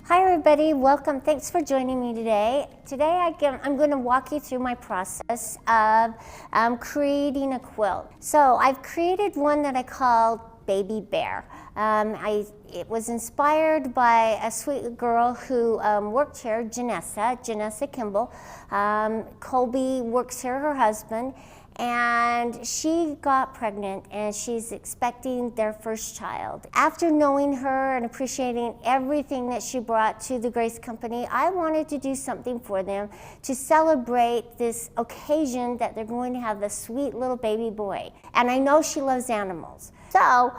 Hi everybody, welcome. Thanks for joining me today. Today I'm going to walk you through my process of creating a quilt. So I've created one that I called Baby Bear. It was inspired by a sweet girl who worked here, Janessa Kimball. Colby works here, her husband, and she got pregnant and she's expecting their first child. After knowing her and appreciating everything that she brought to the Grace Company, I wanted to do something for them to celebrate this occasion that they're going to have this sweet little baby boy. And I know she loves animals. So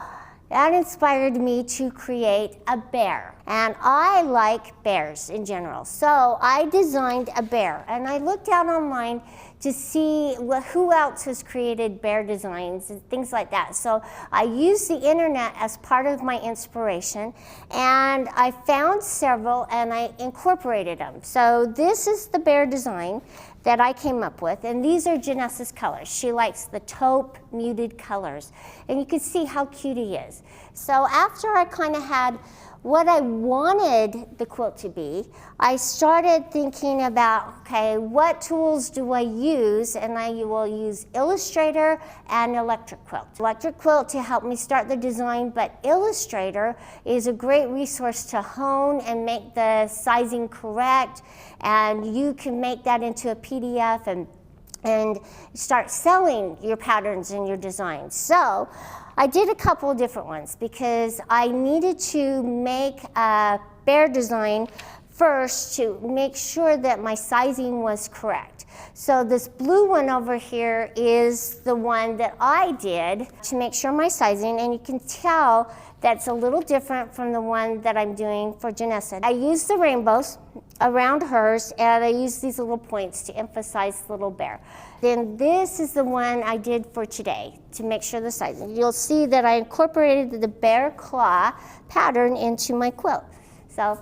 that inspired me to create a bear. And I like bears in general. So I designed a bear. And I looked out online to see who else has created bear designs and things like that. So I used the internet as part of my inspiration. And I found several and I incorporated them. So this is the bear design that I came up with, and these are Janessa's colors. She likes the taupe muted colors, and you can see how cute he is. So after I kind of had what I wanted the quilt to be, I started thinking about, okay, what tools do I use? And I will use Illustrator and Electric Quilt. Electric Quilt to help me start the design, but Illustrator is a great resource to hone and make the sizing correct, and you can make that into a PDF and start selling your patterns and your designs. So I did a couple of different ones because I needed to make a bear design first to make sure that my sizing was correct. So this blue one over here is the one that I did to make sure my sizing, and you can tell that's a little different from the one that I'm doing for Janessa. I used the rainbows around hers, and I used these little points to emphasize the little bear. Then this is the one I did for today to make sure the sizing. You'll see that I incorporated the bear claw pattern into my quilt. So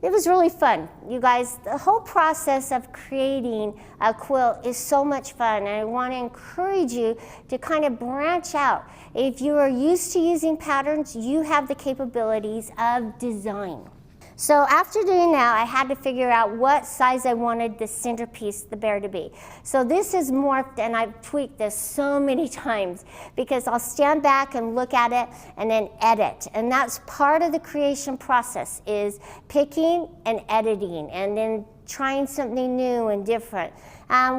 it was really fun. You guys, the whole process of creating a quilt is so much fun, and I want to encourage you to kind of branch out. If you are used to using patterns, you have the capabilities of design. So after doing that, I had to figure out what size I wanted the centerpiece, the bear, to be. So this is morphed, and I've tweaked this so many times because I'll stand back and look at it and then edit. And that's part of the creation process, is picking and editing and then trying something new and different,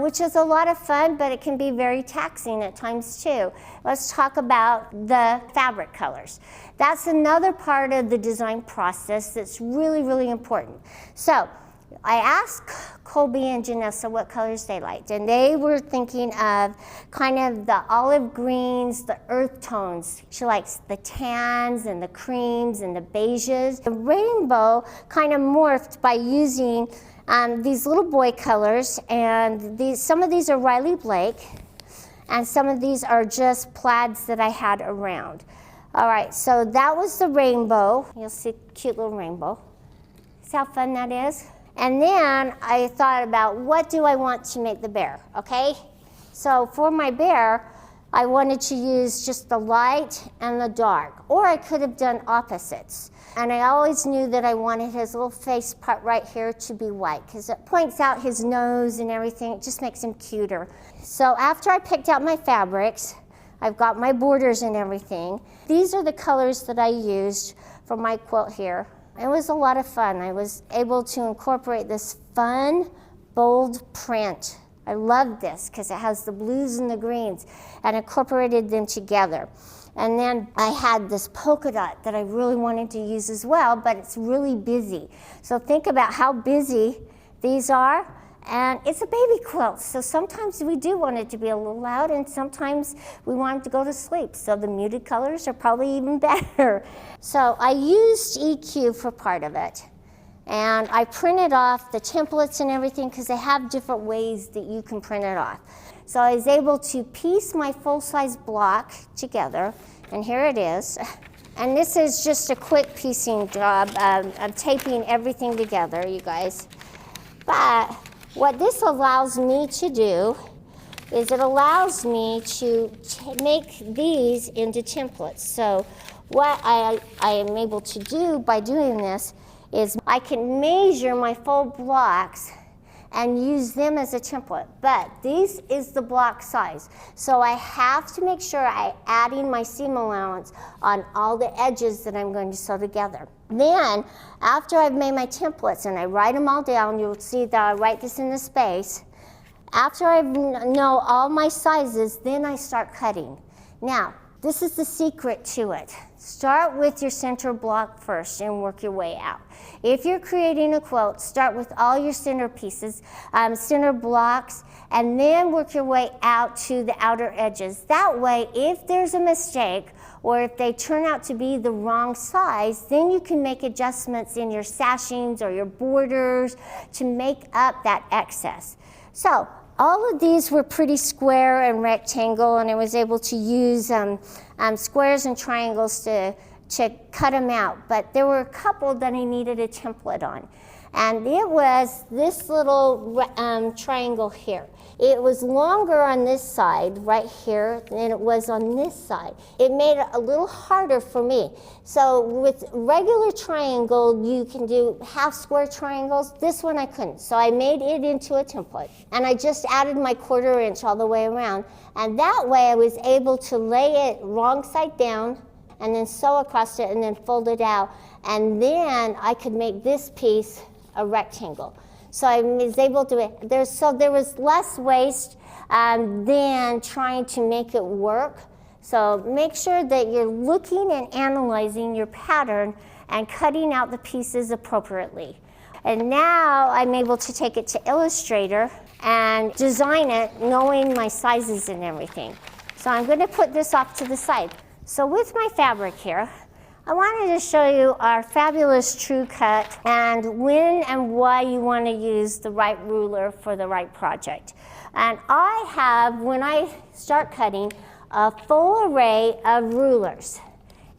which is a lot of fun, but it can be very taxing at times too. Let's talk about the fabric colors. That's another part of the design process that's really, really important. So I asked Colby and Janessa what colors they liked, and they were thinking of kind of the olive greens, the earth tones. She likes the tans and the creams and the beiges. The rainbow kind of morphed by using these little boy colors, and some of these are Riley Blake, and some of these are just plaids that I had around. All right, so that was the rainbow. You'll see a cute little rainbow. See how fun that is? And then I thought about, what do I want to make the bear, okay? So for my bear, I wanted to use just the light and the dark, or I could have done opposites. And I always knew that I wanted his little face part right here to be white because it points out his nose and everything. It just makes him cuter. So after I picked out my fabrics, I've got my borders and everything. These are the colors that I used for my quilt here. It was a lot of fun. I was able to incorporate this fun, bold print. I love this because it has the blues and the greens, and incorporated them together. And then I had this polka dot that I really wanted to use as well, but it's really busy. So think about how busy these are, and it's a baby quilt. So sometimes we do want it to be a little loud, and sometimes we want it to go to sleep. So the muted colors are probably even better. So I used EQ for part of it. And I printed off the templates and everything because they have different ways that you can print it off. So I was able to piece my full-size block together, and here it is. And this is just a quick piecing job of taping everything together, you guys. But what this allows me to do is it allows me to make these into templates. So what I am able to do by doing this is I can measure my full blocks and use them as a template, but this is the block size. So I have to make sure I add in my seam allowance on all the edges that I'm going to sew together. Then, after I've made my templates and I write them all down, you'll see that I write this in the space. After I know all my sizes, then I start cutting. Now, this is the secret to it. Start with your center block first and work your way out. If you're creating a quilt, start with all your center pieces, center blocks, and then work your way out to the outer edges. That way, if there's a mistake or if they turn out to be the wrong size, then you can make adjustments in your sashings or your borders to make up that excess. So, all of these were pretty square and rectangle, and I was able to use squares and triangles to cut them out. But there were a couple that I needed a template on. And it was this little triangle here. It was longer on this side, right here, than it was on this side. It made it a little harder for me. So with regular triangle, you can do half square triangles. This one I couldn't, so I made it into a template. And I just added my 1/4 inch all the way around. And that way I was able to lay it wrong side down and then sew across it and then fold it out. And then I could make this piece a rectangle. So I was able to, there was less waste than trying to make it work. So make sure that you're looking and analyzing your pattern and cutting out the pieces appropriately. And now I'm able to take it to Illustrator and design it knowing my sizes and everything. So I'm going to put this off to the side. So with my fabric here, I wanted to show you our fabulous True Cut and when and why you want to use the right ruler for the right project. And I have, when I start cutting, a full array of rulers.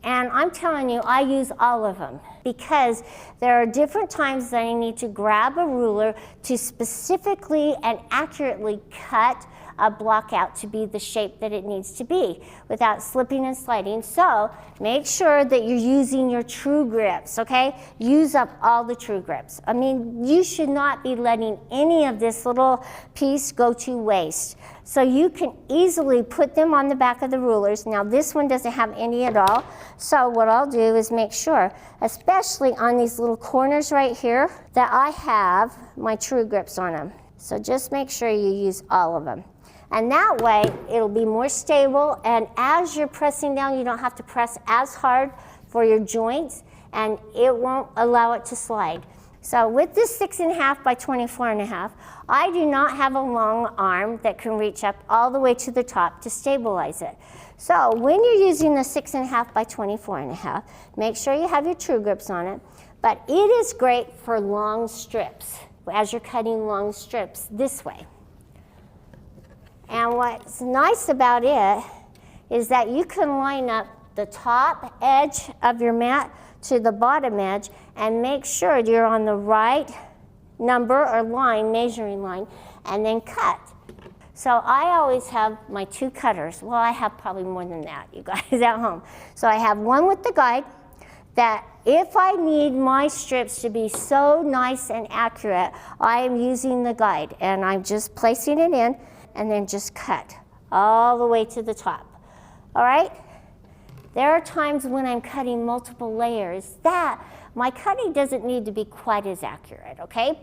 And I'm telling you, I use all of them because there are different times that I need to grab a ruler to specifically and accurately cut a block out to be the shape that it needs to be without slipping and sliding. So make sure that you're using your true grips, okay? Use up all the true grips. I mean, you should not be letting any of this little piece go to waste. So you can easily put them on the back of the rulers. Now this one doesn't have any at all. So what I'll do is make sure, especially on these little corners right here, that I have my true grips on them. So just make sure you use all of them. And that way, it'll be more stable, and as you're pressing down, you don't have to press as hard for your joints, and it won't allow it to slide. So with this 6.5 by 24.5, I do not have a long arm that can reach up all the way to the top to stabilize it. So when you're using the 6.5 by 24.5, make sure you have your true grips on it, but it is great for long strips, as you're cutting long strips this way. And what's nice about it is that you can line up the top edge of your mat to the bottom edge and make sure you're on the right number or line, measuring line, and then cut. So I always have my 2 cutters. Well, I have probably more than that, you guys at home. So I have one with the guide that if I need my strips to be so nice and accurate, I am using the guide and I'm just placing it in and then just cut all the way to the top. All right? There are times when I'm cutting multiple layers that my cutting doesn't need to be quite as accurate, okay?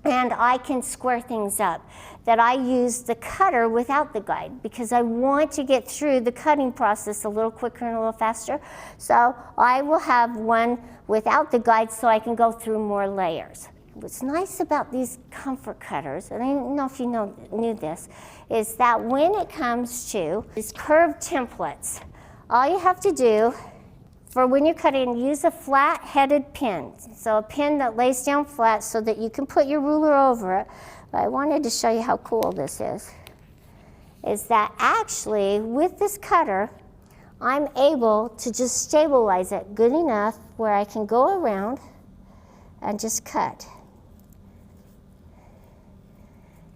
And I can square things up, that I use the cutter without the guide because I want to get through the cutting process a little quicker and a little faster. So I will have one without the guide so I can go through more layers. What's nice about these comfort cutters, and I don't know if you knew this, is that when it comes to these curved templates, all you have to do for when you're cutting, use a flat-headed pin. So a pin that lays down flat so that you can put your ruler over it. But I wanted to show you how cool this is that actually with this cutter, I'm able to just stabilize it good enough where I can go around and just cut.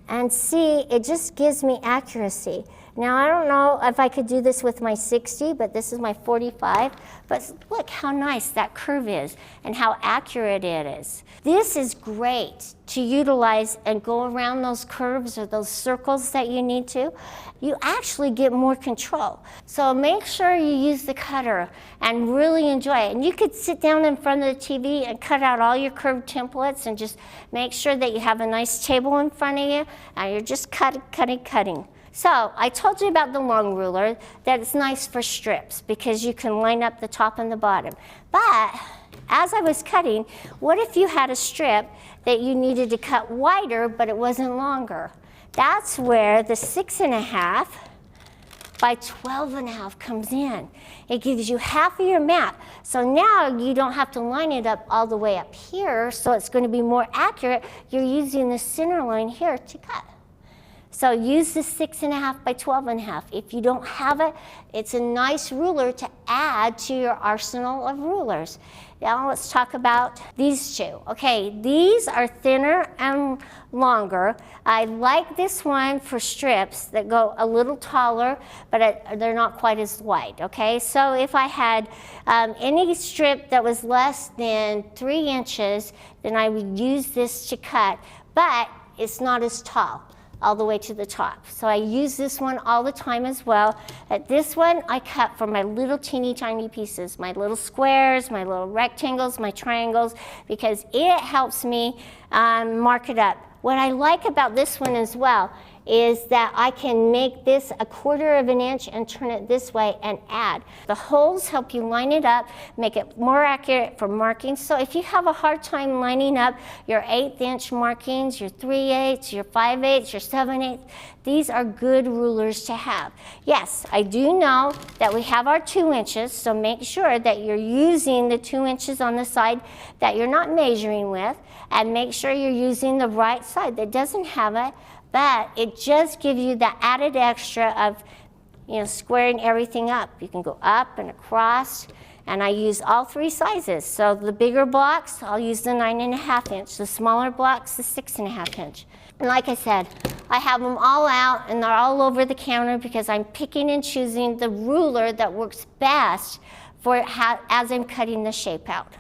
And see, it just gives me accuracy. Now, I don't know if I could do this with my 60, but this is my 45. But look how nice that curve is and how accurate it is. This is great to utilize and go around those curves or those circles that you need to. You actually get more control. So make sure you use the cutter and really enjoy it. And you could sit down in front of the TV and cut out all your curved templates and just make sure that you have a nice table in front of you and you're just cutting. So I told you about the long ruler, that it's nice for strips because you can line up the top and the bottom. But as I was cutting, what if you had a strip that you needed to cut wider but it wasn't longer? That's where the 6.5 by 12.5 comes in. It gives you half of your mat. So now you don't have to line it up all the way up here, so it's going to be more accurate. You're using the center line here to cut. So use the 6.5 by 12.5. If you don't have it, it's a nice ruler to add to your arsenal of rulers. Now let's talk about these two. Okay, these are thinner and longer. I like this one for strips that go a little taller, but they're not quite as wide, okay? So if I had any strip that was less than 3 inches, then I would use this to cut, but it's not as tall all the way to the top. So I use this one all the time as well. At this one, I cut for my little teeny tiny pieces, my little squares, my little rectangles, my triangles, because it helps me mark it up. What I like about this one as well is that I can make this 1/4 of an inch and turn it this way and add. The holes help you line it up, make it more accurate for marking. So if you have a hard time lining up your 1/8 inch markings, your 3/8, your 5/8, your 7/8, these are good rulers to have. Yes, I do know that we have our 2 inches, so make sure that you're using the 2 inches on the side that you're not measuring with, and make sure you're using the right side that doesn't have it, but it just gives you the added extra of, squaring everything up. You can go up and across, and I use all 3 sizes. So the bigger blocks, I'll use the 9.5 inch. The smaller blocks, the 6.5 inch. And like I said, I have them all out, and they're all over the counter because I'm picking and choosing the ruler that works best for as I'm cutting the shape out.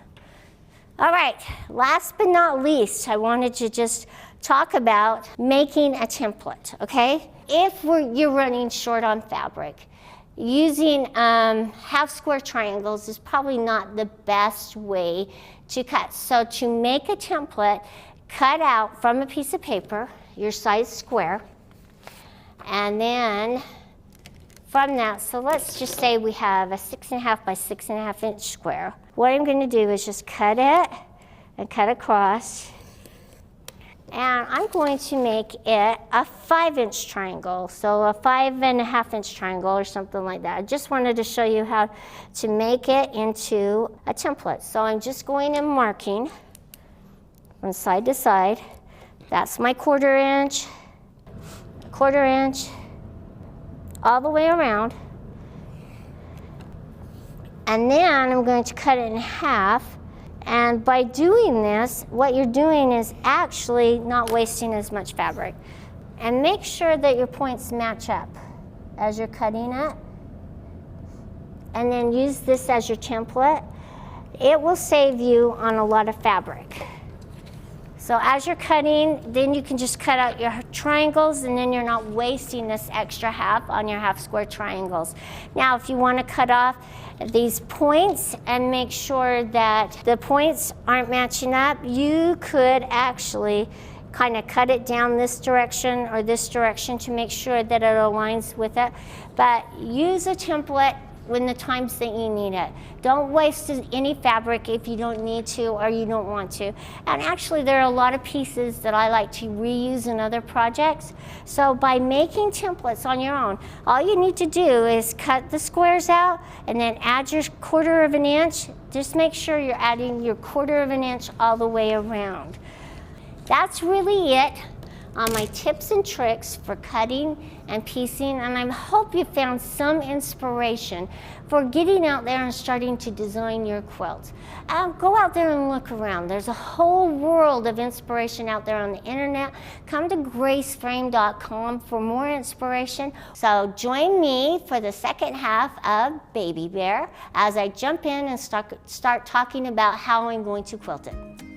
All right, last but not least, I wanted to just talk about making a template, okay? If you're running short on fabric, using half square triangles is probably not the best way to cut. So to make a template, cut out from a piece of paper your size square, and then from that, so let's just say we have a 6.5 by 6.5 inch square. What I'm going to do is just cut it and cut across, and I'm going to make it a 5 inch triangle, so a 5.5 inch triangle or something like that. I just wanted to show you how to make it into a template. So I'm just going and marking from side to side. That's my 1/4 inch, 1/4 inch, all the way around. And then I'm going to cut it in half. And by doing this, what you're doing is actually not wasting as much fabric. And make sure that your points match up as you're cutting it. And then use this as your template. It will save you on a lot of fabric. So as you're cutting, then you can just cut out your triangles, and then you're not wasting this extra half on your half square triangles. Now, if you want to cut off these points and make sure that the points aren't matching up, you could actually kind of cut it down this direction or this direction to make sure that it aligns with it. But use a template when the times that you need it. Don't waste any fabric if you don't need to or you don't want to. And actually, there are a lot of pieces that I like to reuse in other projects. So by making templates on your own, all you need to do is cut the squares out and then add your 1/4 of an inch. Just make sure you're adding your 1/4 of an inch all the way around. That's really it. on my tips and tricks for cutting and piecing, and I hope you found some inspiration for getting out there and starting to design your quilt. Go out there and look around. There's a whole world of inspiration out there on the internet. Come to graceframe.com for more inspiration. So join me for the second half of Baby Bear as I jump in and start talking about how I'm going to quilt it.